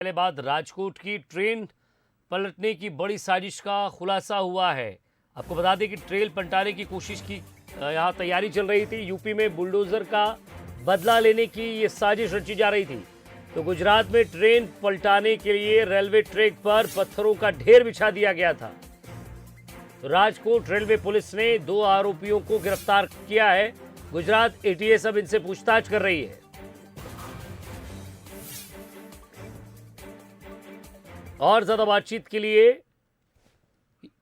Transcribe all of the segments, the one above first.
पहले बाद राजकोट की ट्रेन पलटने की बड़ी साजिश का खुलासा हुआ है। आपको बता दें कि ट्रेन पलटाने की कोशिश की यहाँ तैयारी चल रही थी। यूपी में बुलडोजर का बदला लेने की ये साजिश रची जा रही थी। तो गुजरात में ट्रेन पलटाने के लिए रेलवे ट्रैक पर पत्थरों का ढेर बिछा दिया गया था। तो राजकोट रेलवे पुलिस ने 2 आरोपियों को गिरफ्तार किया है। गुजरात एटीएस अब इनसे पूछताछ कर रही है। और ज्यादा बातचीत के लिए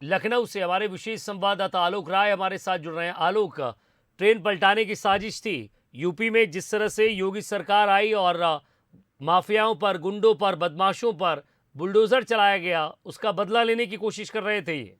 लखनऊ से हमारे विशेष संवाददाता आलोक राय हमारे साथ जुड़ रहे हैं। आलोक, ट्रेन पलटाने की साजिश थी। यूपी में जिस तरह से योगी सरकार आई और माफियाओं पर, गुंडों पर, बदमाशों पर बुलडोजर चलाया गया, उसका बदला लेने की कोशिश कर रहे थे ये।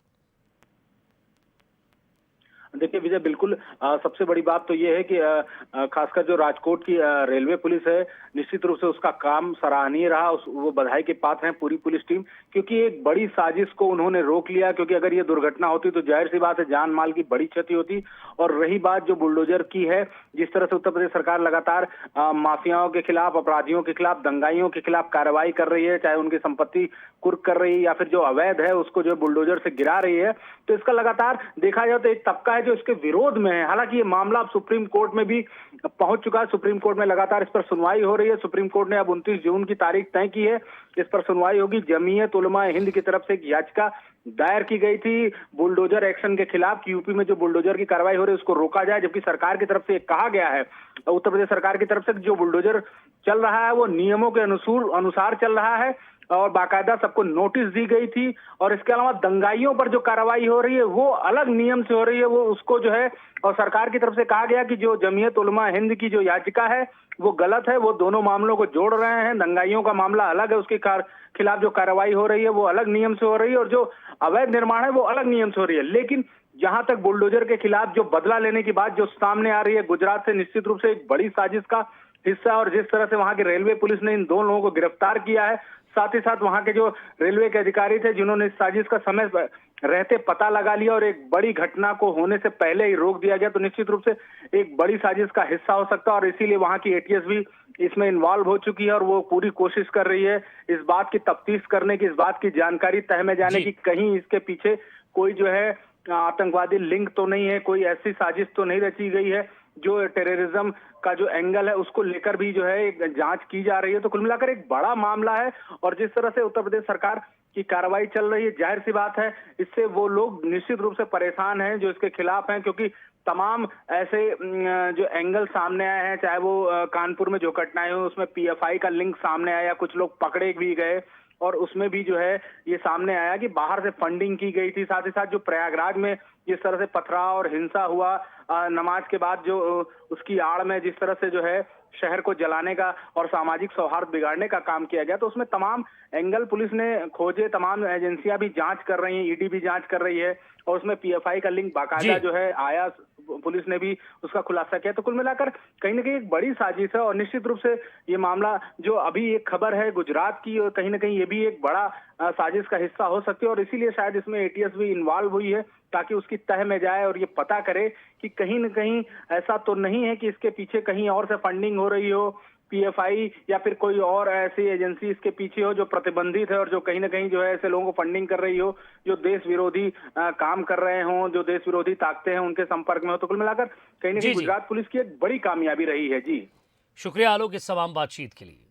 देखिए विजय, बिल्कुल सबसे बड़ी बात तो ये है कि खासकर जो राजकोट की रेलवे पुलिस है, निश्चित रूप से उसका काम सराहनीय रहा। वो बधाई के पात्र हैं पूरी पुलिस टीम, क्योंकि एक बड़ी साजिश को उन्होंने रोक लिया। क्योंकि अगर ये दुर्घटना होती तो जाहिर सी बात है जान माल की बड़ी क्षति होती। और रही बात जो बुलडोजर की है, जिस तरह से उत्तर प्रदेश सरकार लगातार माफियाओं के खिलाफ, अपराधियों के खिलाफ, दंगाइयों के खिलाफ कार्रवाई कर रही है, चाहे उनकी संपत्ति कुर्क कर रही है या फिर जो अवैध है उसको जो बुलडोजर से गिरा रही है, तो इसका लगातार देखा जाए तो एक तबका है जो इसके विरोध में है। हालांकि ये मामला अब सुप्रीम कोर्ट में भी पहुंच चुका है। सुप्रीम कोर्ट में लगातार इस पर सुनवाई हो रही है। सुप्रीम कोर्ट ने अब 29 जून की तारीख तय की है, इस पर सुनवाई होगी। जमीयत उलमा हिंद की तरफ से एक याचिका दायर की गई थी बुलडोजर एक्शन के खिलाफ कि यूपी में जो बुलडोजर की कार्रवाई हो रही है उसको रोका जाए। जबकि सरकार की तरफ से कहा गया है, उत्तर प्रदेश सरकार की तरफ से, जो बुलडोजर चल रहा है वो नियमों के अनुसार चल रहा है और बाकायदा सबको नोटिस दी गई थी। और इसके अलावा दंगाइयों पर जो कार्रवाई हो रही है वो अलग नियम से हो रही है, वो उसको जो है, और सरकार की तरफ से कहा गया कि जो जमीयत उलमा हिंद की जो याचिका है वो गलत है, वो दोनों मामलों को जोड़ रहे हैं। दंगाइयों का मामला अलग है, उसके खिलाफ जो कार्रवाई हो रही है वो अलग नियम से हो रही है, और जो अवैध निर्माण है वो अलग नियम से हो रही है। लेकिन जहां तक बुलडोजर के खिलाफ जो बदला लेने की बात जो सामने आ रही है, गुजरात से निश्चित रूप से एक बड़ी साजिश का हिस्सा। और जिस तरह से वहां की रेलवे पुलिस ने इन 2 लोगों को गिरफ्तार किया है, साथ ही साथ वहां के जो रेलवे के अधिकारी थे जिन्होंने इस साजिश का समय रहते पता लगा लिया और एक बड़ी घटना को होने से पहले ही रोक दिया गया, तो निश्चित रूप से एक बड़ी साजिश का हिस्सा हो सकता है। और इसीलिए वहां की एटीएस भी इसमें इन्वॉल्व हो चुकी है और वो पूरी कोशिश कर रही है इस बात की तफ्तीश करने की, इस बात की जानकारी तह में जाने की, कहीं इसके पीछे कोई जो है आतंकवादी लिंक तो नहीं है, कोई ऐसी साजिश तो नहीं रची गई है। जो टेररिज्म का जो एंगल है उसको लेकर भी जो है एक जांच की जा रही है। तो कुल मिलाकर एक बड़ा मामला है। और जिस तरह से उत्तर प्रदेश सरकार की कार्रवाई चल रही है, जाहिर सी बात है इससे वो लोग निश्चित रूप से परेशान हैं जो इसके खिलाफ हैं। क्योंकि तमाम ऐसे जो एंगल सामने आए हैं, चाहे वो कानपुर में जो घटनाएं हुई उसमें पीएफआई का लिंक सामने आया, कुछ लोग पकड़े भी गए, और उसमें भी जो है ये सामने आया कि बाहर से फंडिंग की गई थी। साथ ही साथ जो प्रयागराज में जिस तरह से पथराव और हिंसा हुआ नमाज के बाद, जो उसकी आड़ में जिस तरह से जो है शहर को जलाने का और सामाजिक सौहार्द बिगाड़ने का काम किया गया, तो उसमें तमाम एंगल पुलिस ने खोजे, तमाम एजेंसियां भी जांच कर रही हैं, ईडी भी जांच कर रही है, और उसमें पीएफआई का लिंक बाकायदा जो है आया, पुलिस ने भी उसका खुलासा किया। तो कुल मिलाकर कहीं ना कहीं एक बड़ी साजिश है। और निश्चित रूप से ये मामला जो अभी एक खबर है गुजरात की, और कहीं ना कहीं ये भी एक बड़ा साजिश का हिस्सा हो सकती है। और इसीलिए शायद इसमें एटीएस भी इन्वॉल्व हुई है ताकि उसकी तह में जाए और ये पता करे कि कहीं न कहीं ऐसा तो नहीं है कि इसके पीछे कहीं और से फंडिंग हो रही हो, पीएफआई या फिर कोई और ऐसी एजेंसी इसके पीछे हो जो प्रतिबंधित है और जो कहीं ना कहीं जो है ऐसे लोगों को फंडिंग कर रही हो, जो देश विरोधी काम कर रहे हों, जो देश विरोधी ताकतें हैं उनके संपर्क में हो। तो कुल मिलाकर कहीं ना कहीं गुजरात पुलिस की एक बड़ी कामयाबी रही है। जी शुक्रिया आलोक इस तमाम बातचीत के लिए।